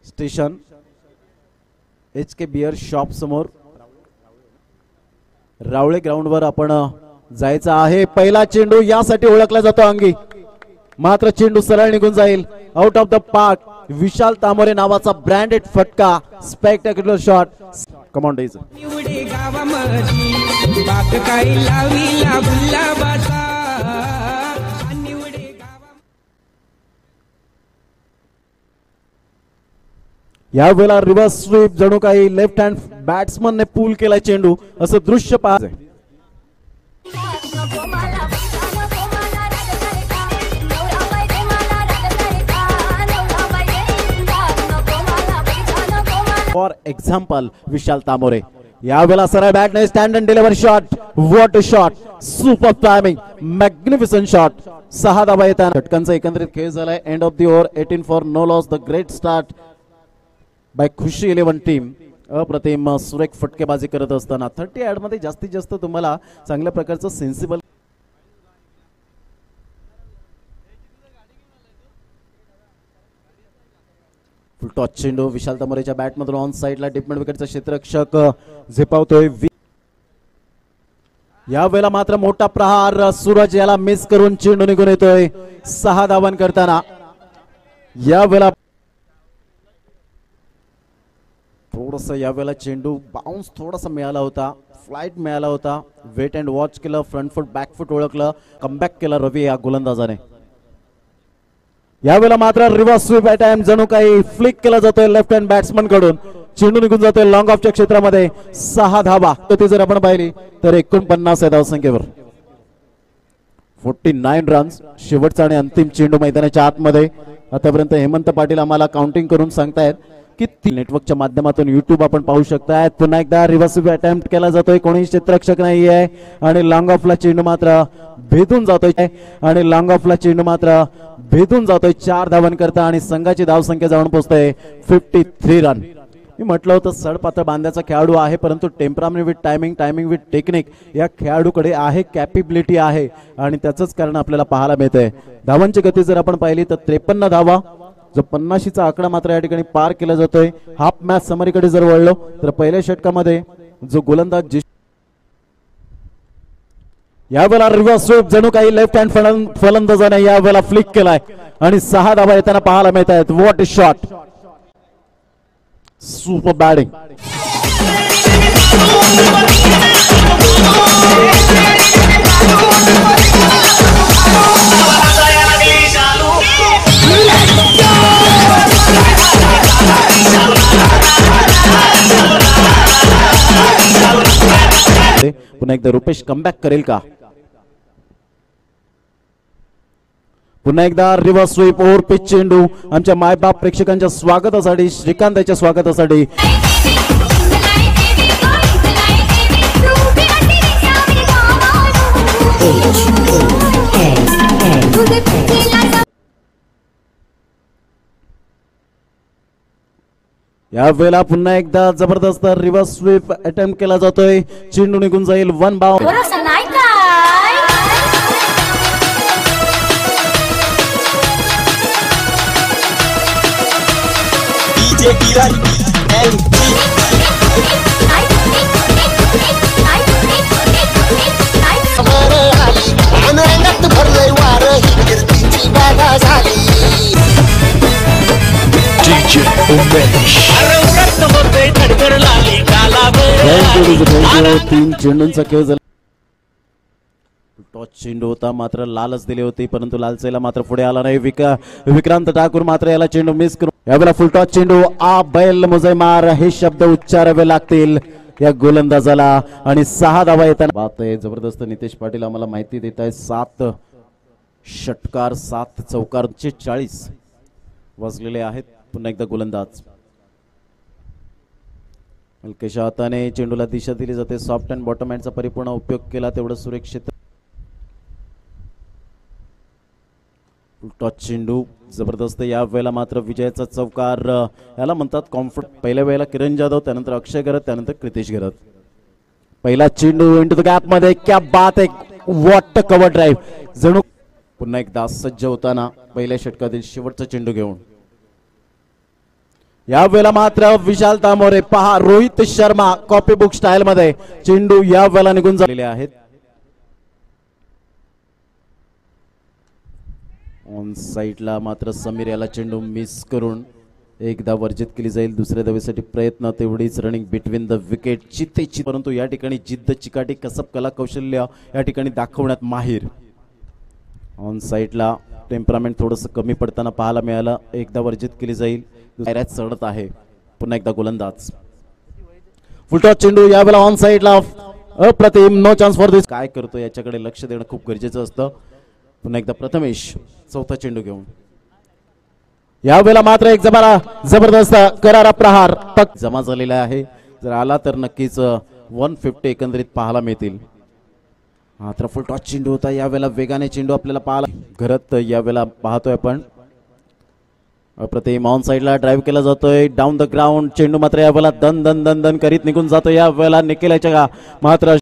Station HK beer shop समोर रावळे ग्राउंडवर आपण जायचं आहे. पहिला चेंडू यासाठी ओळखला जातो अंगी, मात्र चेंडू सरळ निघून जाईल आउट ऑफ द पार्क. विशाल तामोरे नावाचा ब्रँडेड फटका, spectacular shot. Come on days. या वेळेला रिव्हर्स स्वीप, जणू काही लेफ्ट हँड बॅट्समन ने पूल केला चेंडू असं दृश्य पाहायचं. फॉर एक्झाम्पल विशाल तामोरे यावेळेला सरळ बॅट ने stand and deliver shot. What a shot, super timing, magnificent shot. 6 धावा येतात. षटकांचा एकंदरीत खेळ झालाय. End of the over 18 for no loss. The great start by Khushi 11 team. अप्रतिम सुरेख फटकेबाजी करत असताना 30 ऍड मध्ये जास्तीत जास्त तुम्हाला चांगल्या प्रकारचं सेन्सिबल फुल टॉच चेंडू विशाल तामोरेच्या बॅट मधून ऑन साइडला डिप मिड विकेटचा क्षेत्ररक्षक झेपावतोय. या वेळेला मात्र मोठा प्रहार, सूरज याला मिस करून चेंडू निघून येतोय 6 धावां करताना. या वेळेला थोडस यावेळेला चेंडू बाउन्स थोडासा मिळाला होता, फ्लाइट मिळाला होता. वेट अँड वॉच केलं, फ्रंट फुट बॅक फुट ओळखलं, कमबॅक केला रवी या गोलंदाजाने. यावेळेला मात्र रिव्हर्स स्वीप अटॅम्प्ट, जणू काही फ्लिक केला जातोय लेफ्ट हँड बॅट्समन कडून. चेंडू निघून जातोय लॉंग ऑफच्या क्षेत्रामध्ये. 6 धावा. ती जर आपण पाहिली तर 49 या धावसंख्येवर 49 रन्स. शेवटचा आणि अंतिम चेंडू मैदानाच्या आतमध्ये. आतापर्यंत हेमंत पाटील आम्हाला काउंटिंग करून सांगतायत की नेटवर्कच्या माध्यमातून युट्यूब आपण पाहू शकताय. पुन्हा एकदा रिव्हर्स स्वीप अटेम्प्ट केला जातोय. कोणी क्षेत्ररक्षक नाही आहे आणि लॉंग ऑफला चेंडू मात्र भेदून जातोय आणि लॉंग ऑफला चेंडू मात्र भेदून जातोय 4 धावां करता आणि संघाची धावसंख्या जाऊन पोहोचते 53 रन. मी म्हटलं होतं सडपातळ बांध्याचा खेळाडू आहे, परंतु temperament with timing, timing with technique या खेळाडूकडे आहे, कॅपेबिलिटी आहे आणि त्याचंच कारण आपल्याला पाहायला मिळतंय. धावांची गती जर आपण पाहिली तर 53 धावा, जो 50चा आकडा मात्र या ठिकाणी पार केला जातोय. हाफ मॅच समरीकडे जर वळलो तर पहिल्या षटकामध्ये जो गोलंदाज यावेळेला रिव्हर्स स्वीप, जणू काही लेफ्ट हँड फलंदाजाने यावेळेला फ्लिक केलाय आणि 6 धावा येताना पाहायला मिळत आहेत. What a shot, super batting. पुन्हा एकदा रुपेश कमबॅक करेल का? पुन्हा एकदा रिव्हर्स स्वीप, ओव्हर पिच चेंडू. आमच्या मायबाप प्रेक्षकांच्या स्वागतासाठी, श्रीकांतच्या स्वागतासाठी या वेळेला पुन्हा एकदा जबरदस्त रिव्हर्स स्वीप अटेम्प्ट केला जातोय. चेंडू निघून जाईल 1 बाउंड. तीन चेंडूंचा खेळ झाला. टॉस चेंडू होता, मात्र लालच दिली होती, परंतु लालचेला मात्र पुढे आला नाही. विक्रांत ठाकूर मात्र याला चेंडू मिस करून यावेळेला फुल टॉस चेंडू. आ बैल मुझे मार हे शब्द उच्चारावे लागतील या गोलंदाजाला आणि 6 धावा येताना बात आहे. जबरदस्त नितेश पाटील आम्हाला माहिती देत आहे. 7 षटकार 7 चौकार 40 वाजलेले आहेत. पुन्हा एकदा गोलंदाज हलकेशा हाताने चेंडूला दिशा दिली जाते. सॉफ्ट अँड बॉटम हँडचा परिपूर्ण उपयोग केला तेवढं सुरक्षित. टॉस चेंडू जबरदस्त. या वेळेला मात्र विजयाचा चौकार याला म्हणतात कॉम्फर्ट. पहिल्या वेळेला किरण जाधव, त्यानंतर अक्षय गरत, त्यानंतर कृतेश गरत. पहिला चेंडू इंटू द गॅप मध्ये. क्या बात आहे, व्हॉट अ कव्हर ड्राईव्ह. जणू पुन्हा एकदा सज्ज होताना पहिल्या षटकातील शेवटचा चेंडू घेऊन यावेळेला मात्र विशाल तामोरे पहा Rohit Sharma copy book style मध्ये चेंडू यावेळेला निघून झालेले आहेत. ऑन साइडला मात्र समीर याला चेंडू मिस करून एकदा वर्जित केली जाईल. दुसऱ्या धावेसाठी प्रयत्न तेवढीच रनिंग बिटवीन द विकेट चित्तेची, परंतु या ठिकाणी जिद्द चिकाटी कसब कला कौशल्य या ठिकाणी दाखवण्यात माहीर. ऑन साइडला टेम्परामेंट थोडंसं कमी पडताना पाहायला मिळालं. एकदा वर्जित केली जाईल. पायऱ्यात चढत आहे पुन्हा एकदा गोलंदाज. फुलटॉस चेंडू यावेळेला ऑन साइडला अप्रतिम. नो चान्स फॉर दिस. काय करतो याच्याकडे लक्ष देणं खूप गरजेचं असतं. पुन्हा एकदा प्रथमेश चौथा चेंडू घेऊन. यावेळेला मात्र एक जबरदस्त करारा प्रहार तक जमा झालेला आहे. जर आला तर नक्कीच 150 एकंदरीत पाहायला मिळतील. मात्र फुल टॉस चेंडू होता. यावेळेला वेगाने चेंडू आपल्याला पाहायला घरात यावेळेला पाहतोय आपण. अप्रतिम ऑन साइडला ड्राईव्ह केला जातोय डाऊन द ग्राउंड. चेंडू मात्र यावेळेला दन दन दन दन करीत निघून जातो. यावेळेला निकेल याच्या मात्र